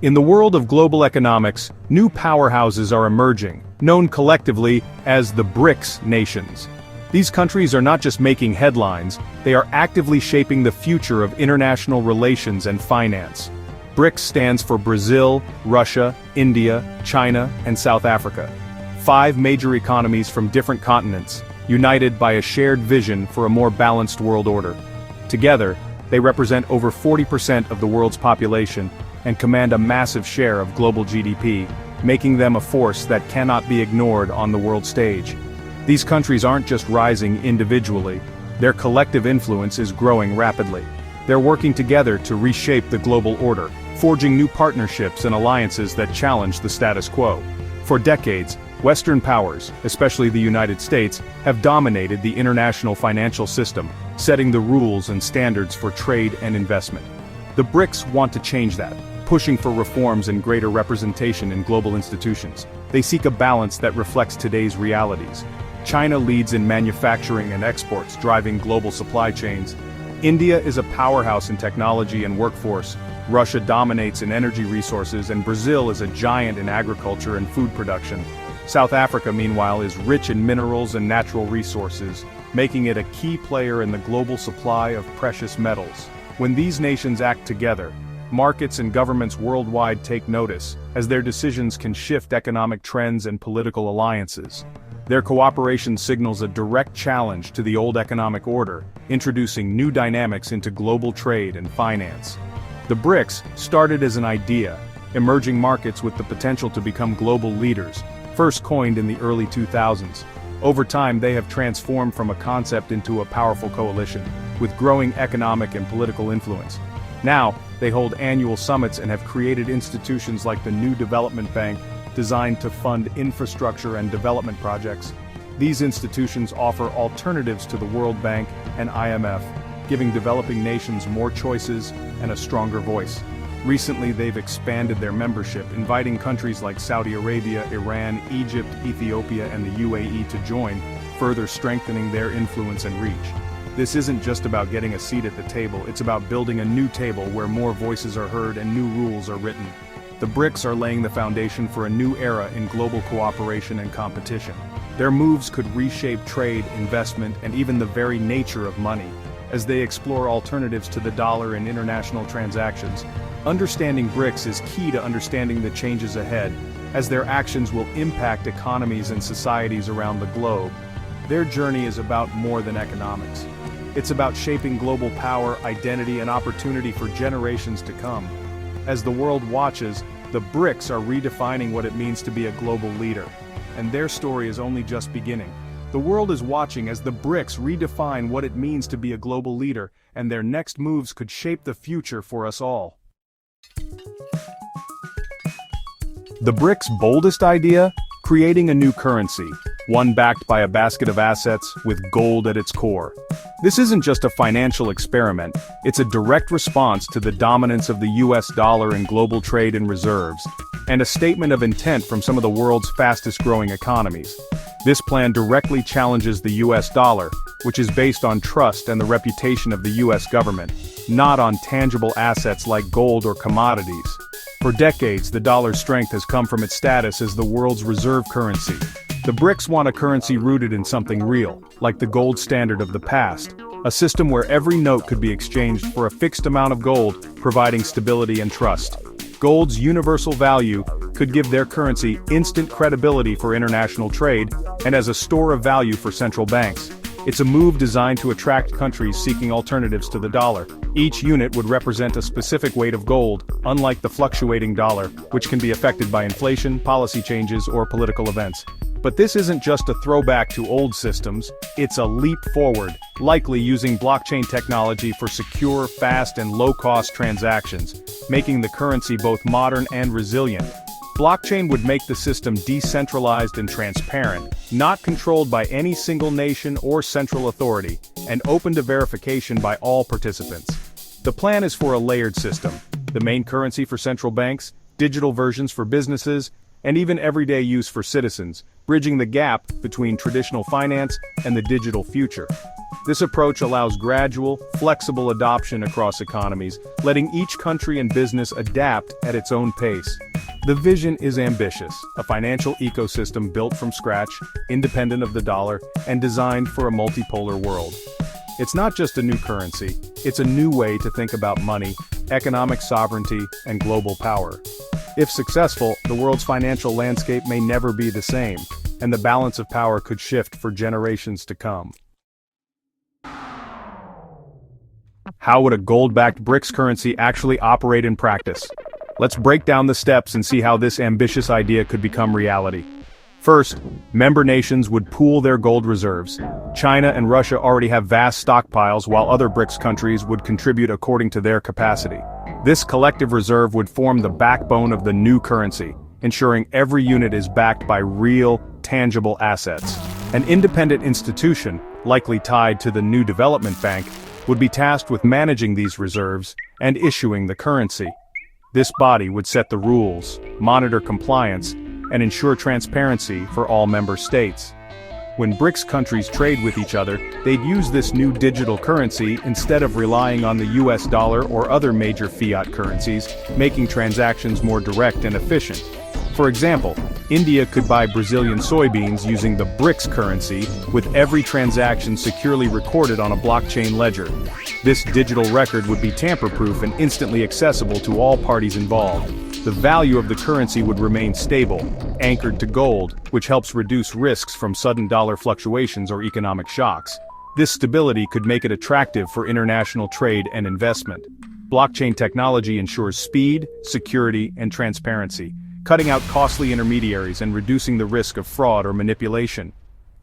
In the world of global economics, new powerhouses are emerging, known collectively as the BRICS nations. These countries are not just making headlines, they are actively shaping the future of international relations and finance. BRICS stands for Brazil, Russia, India, China, and South Africa. 5 major economies from different continents, united by a shared vision for a more balanced world order. Together, they represent over 40% of the world's population and command a massive share of global GDP, making them a force that cannot be ignored on the world stage. These countries aren't just rising individually, their collective influence is growing rapidly. They're working together to reshape the global order, forging new partnerships and alliances that challenge the status quo. For decades, Western powers, especially the United States, have dominated the international financial system, setting the rules and standards for trade and investment. The BRICS want to change that, pushing for reforms and greater representation in global institutions. They seek a balance that reflects today's realities. China leads in manufacturing and exports, driving global supply chains. India is a powerhouse in technology and workforce. Russia dominates in energy resources, and Brazil is a giant in agriculture and food production. South Africa, meanwhile, is rich in minerals and natural resources, making it a key player in the global supply of precious metals. When these nations act together, markets and governments worldwide take notice, as their decisions can shift economic trends and political alliances. Their cooperation signals a direct challenge to the old economic order, introducing new dynamics into global trade and finance. The BRICS started as an idea, emerging markets with the potential to become global leaders, first coined in the early 2000s. Over time, they have transformed from a concept into a powerful coalition, with growing economic and political influence. Now, they hold annual summits and have created institutions like the New Development Bank, designed to fund infrastructure and development projects. These institutions offer alternatives to the World Bank and IMF, giving developing nations more choices and a stronger voice. Recently, they've expanded their membership, inviting countries like Saudi Arabia, Iran, Egypt, Ethiopia, and the UAE to join, further strengthening their influence and reach. This isn't just about getting a seat at the table, it's about building a new table where more voices are heard and new rules are written. The BRICS are laying the foundation for a new era in global cooperation and competition. Their moves could reshape trade, investment, and even the very nature of money, as they explore alternatives to the dollar in international transactions. Understanding BRICS is key to understanding the changes ahead, as their actions will impact economies and societies around the globe. Their journey is about more than economics. It's about shaping global power, identity, and opportunity for generations to come. As the world watches, the BRICS are redefining what it means to be a global leader. And their story is only just beginning. The world is watching as the BRICS redefine what it means to be a global leader, and their next moves could shape the future for us all. The BRICS' boldest idea? Creating a new currency, one backed by a basket of assets with gold at its core. This isn't just a financial experiment, it's a direct response to the dominance of the US dollar in global trade and reserves, and a statement of intent from some of the world's fastest-growing economies. This plan directly challenges the US dollar, which is based on trust and the reputation of the US government, not on tangible assets like gold or commodities. For decades, the dollar's strength has come from its status as the world's reserve currency. The BRICS want a currency rooted in something real, like the gold standard of the past, a system where every note could be exchanged for a fixed amount of gold, providing stability and trust. Gold's universal value could give their currency instant credibility for international trade, and as a store of value for central banks. It's a move designed to attract countries seeking alternatives to the dollar. Each unit would represent a specific weight of gold, unlike the fluctuating dollar, which can be affected by inflation, policy changes, or political events. But this isn't just a throwback to old systems, it's a leap forward, likely using blockchain technology for secure, fast, and low-cost transactions, making the currency both modern and resilient. Blockchain would make the system decentralized and transparent, not controlled by any single nation or central authority, and open to verification by all participants. The plan is for a layered system, the main currency for central banks, digital versions for businesses, and even everyday use for citizens, bridging the gap between traditional finance and the digital future. This approach allows gradual, flexible adoption across economies, letting each country and business adapt at its own pace. The vision is ambitious, a financial ecosystem built from scratch, independent of the dollar, and designed for a multipolar world. It's not just a new currency, it's a new way to think about money, economic sovereignty, and global power. If successful, the world's financial landscape may never be the same, and the balance of power could shift for generations to come. How would a gold-backed BRICS currency actually operate in practice? Let's break down the steps and see how this ambitious idea could become reality. First, member nations would pool their gold reserves. China and Russia already have vast stockpiles, while other BRICS countries would contribute according to their capacity. This collective reserve would form the backbone of the new currency, ensuring every unit is backed by real, tangible assets. An independent institution, likely tied to the new development bank, would be tasked with managing these reserves and issuing the currency. This body would set the rules, monitor compliance, and ensure transparency for all member states. When BRICS countries trade with each other, they'd use this new digital currency instead of relying on the US dollar or other major fiat currencies, making transactions more direct and efficient. For example, India could buy Brazilian soybeans using the BRICS currency, with every transaction securely recorded on a blockchain ledger. This digital record would be tamper-proof and instantly accessible to all parties involved. The value of the currency would remain stable, anchored to gold, which helps reduce risks from sudden dollar fluctuations or economic shocks. This stability could make it attractive for international trade and investment. Blockchain technology ensures speed, security, and transparency, cutting out costly intermediaries and reducing the risk of fraud or manipulation.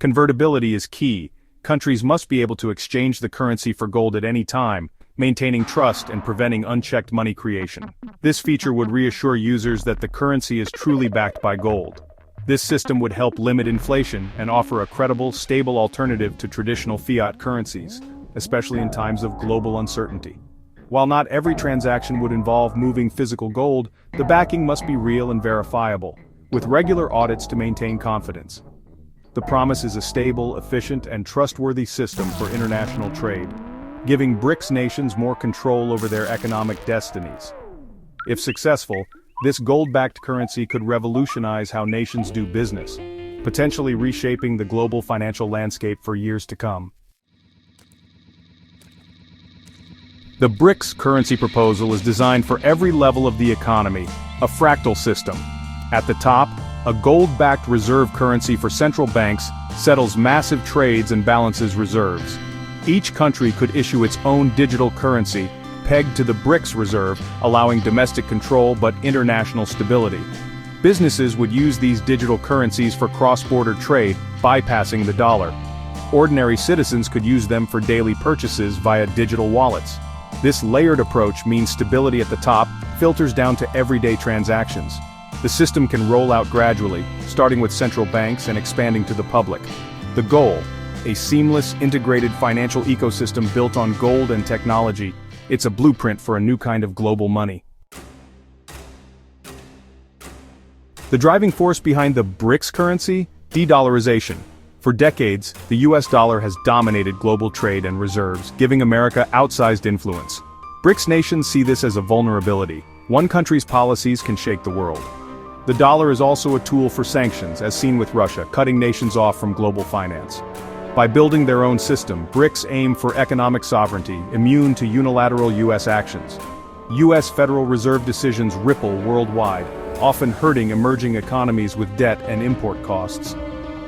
Convertibility is key. Countries must be able to exchange the currency for gold at any time, maintaining trust and preventing unchecked money creation. This feature would reassure users that the currency is truly backed by gold. This system would help limit inflation and offer a credible, stable alternative to traditional fiat currencies, especially in times of global uncertainty. While not every transaction would involve moving physical gold, the backing must be real and verifiable, with regular audits to maintain confidence. The promise is a stable, efficient, and trustworthy system for international trade, giving BRICS nations more control over their economic destinies. If successful, this gold-backed currency could revolutionize how nations do business, potentially reshaping the global financial landscape for years to come. The BRICS currency proposal is designed for every level of the economy, a fractal system. At the top, a gold-backed reserve currency for central banks settles massive trades and balances reserves. Each country could issue its own digital currency, pegged to the BRICS reserve, allowing domestic control but international stability. Businesses would use these digital currencies for cross-border trade, bypassing the dollar. Ordinary citizens could use them for daily purchases via digital wallets. This layered approach means stability at the top, filters down to everyday transactions. The system can roll out gradually, starting with central banks and expanding to the public. The goal: a seamless, integrated financial ecosystem built on gold and technology. It's a blueprint for a new kind of global money. The driving force behind the BRICS currency? De-dollarization. For decades, the US dollar has dominated global trade and reserves, giving America outsized influence. BRICS nations see this as a vulnerability. One country's policies can shake the world. The dollar is also a tool for sanctions, as seen with Russia, cutting nations off from global finance. By building their own system, BRICS aim for economic sovereignty, immune to unilateral US actions. US Federal Reserve decisions ripple worldwide, often hurting emerging economies with debt and import costs.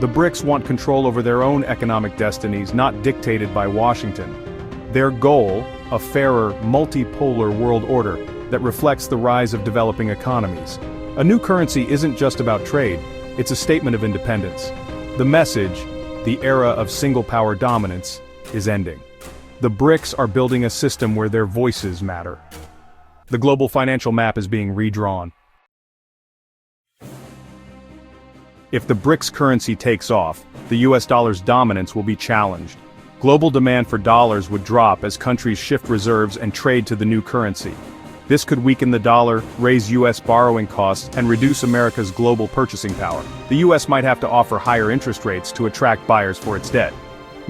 The BRICS want control over their own economic destinies, not dictated by Washington. Their goal: a fairer, multipolar world order that reflects the rise of developing economies. A new currency isn't just about trade, it's a statement of independence. The message: the era of single-power dominance is ending. The BRICS are building a system where their voices matter. The global financial map is being redrawn. If the BRICS currency takes off, the US dollar's dominance will be challenged. Global demand for dollars would drop as countries shift reserves and trade to the new currency. This could weaken the dollar, raise US borrowing costs, and reduce America's global purchasing power. The US might have to offer higher interest rates to attract buyers for its debt.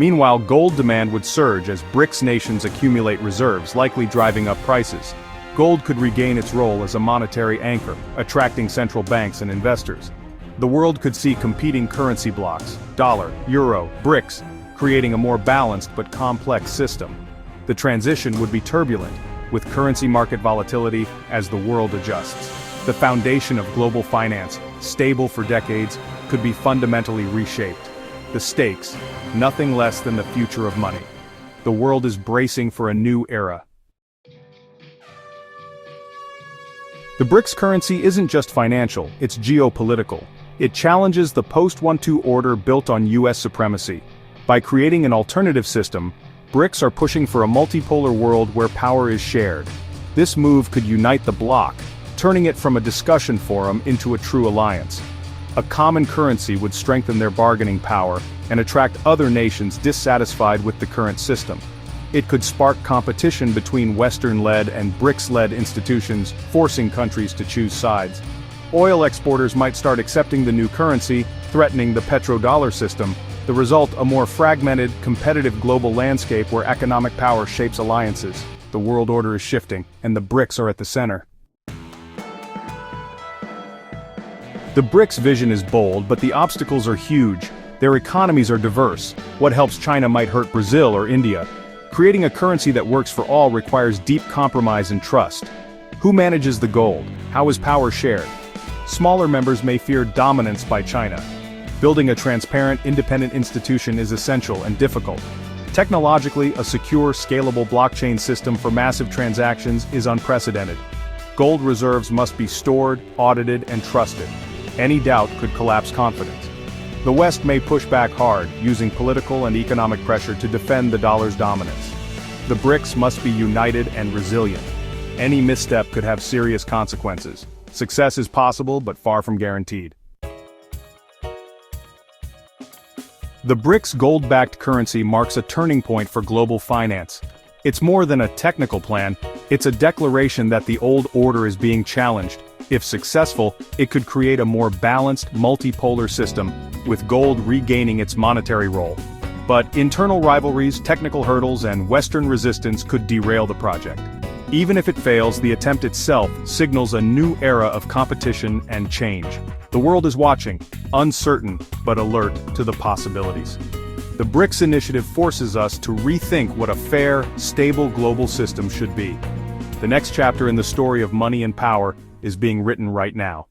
Meanwhile, gold demand would surge as BRICS nations accumulate reserves, likely driving up prices. Gold could regain its role as a monetary anchor, attracting central banks and investors. The world could see competing currency blocks, dollar, euro, BRICS, creating a more balanced but complex system. The transition would be turbulent, with currency market volatility as the world adjusts. The foundation of global finance, stable for decades, could be fundamentally reshaped. The stakes, nothing less than the future of money. The world is bracing for a new era. The BRICS currency isn't just financial, it's geopolitical. It challenges the post-1-2 order built on US supremacy. By creating an alternative system, BRICS are pushing for a multipolar world where power is shared. This move could unite the bloc, turning it from a discussion forum into a true alliance. A common currency would strengthen their bargaining power and attract other nations dissatisfied with the current system. It could spark competition between Western-led and BRICS-led institutions, forcing countries to choose sides. Oil exporters might start accepting the new currency, threatening the petrodollar system. The result, a more fragmented, competitive global landscape where economic power shapes alliances. The world order is shifting, and the BRICS are at the center. The BRICS vision is bold, but the obstacles are huge. Their economies are diverse. What helps China might hurt Brazil or India. Creating a currency that works for all requires deep compromise and trust. Who manages the gold? How is power shared? Smaller members may fear dominance by China. Building a transparent, independent institution is essential and difficult. Technologically, a secure, scalable blockchain system for massive transactions is unprecedented. Gold reserves must be stored, audited, and trusted. Any doubt could collapse confidence. The West may push back hard, using political and economic pressure to defend the dollar's dominance. The BRICS must be united and resilient. Any misstep could have serious consequences. Success is possible, but far from guaranteed. The BRICS gold-backed currency marks a turning point for global finance. It's more than a technical plan, it's a declaration that the old order is being challenged. If successful, it could create a more balanced, multipolar system, with gold regaining its monetary role. But internal rivalries, technical hurdles, and Western resistance could derail the project. Even if it fails, the attempt itself signals a new era of competition and change. The world is watching, uncertain but alert to the possibilities. The BRICS initiative forces us to rethink what a fair, stable global system should be. The next chapter in the story of money and power is being written right now.